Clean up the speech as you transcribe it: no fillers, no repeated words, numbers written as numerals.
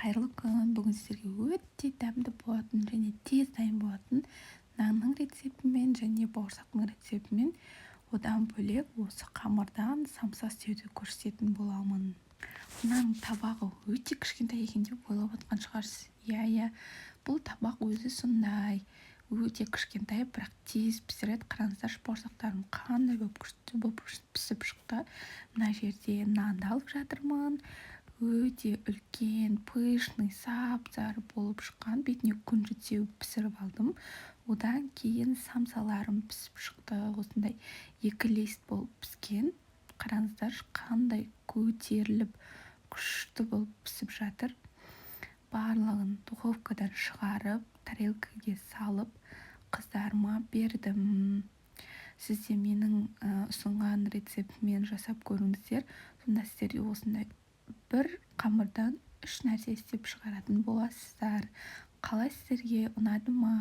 Қайырлы күн. Бүгін сіздерге өте дәмді болатын және тез дайын болатын нанның рецептімен және бауырсақтың рецептімен одан бөлек осы қамырдан самса істеуді көрсететін боламын. Мынаның табағы өте кішкентай екен деп ойлап отқан шығарсыз. Иә, бұл табақ өзі сондай өте кішкентай, бірақ тез пісіреді. Қараңыздаршы, бауырсақтарым қандай болып күшті болып пісіп шықты. Мына жерде нанды алып жатырмын. Өте үлкен, пышный, сап-сары болып шыққан, бетіне күнжіт сеуіп пісіріп алдым. Одан кейін самсаларым пісіп шықты. Осындай екі лист болып піскен. Қараңыздаршы, қандай көтеріліп күшті болып пісіп жатыр. Барлығын духовкадан шығарып, тарелкаге салып, қыздарыма бердім. Сіз де менің ұсынған рецептімен жасап көріңіздер. Сонда сіздерге осындай бір қамырдан 3 нәрсе істеп шығаратын боласыздар. Қалай, сіздерге ұнады ма?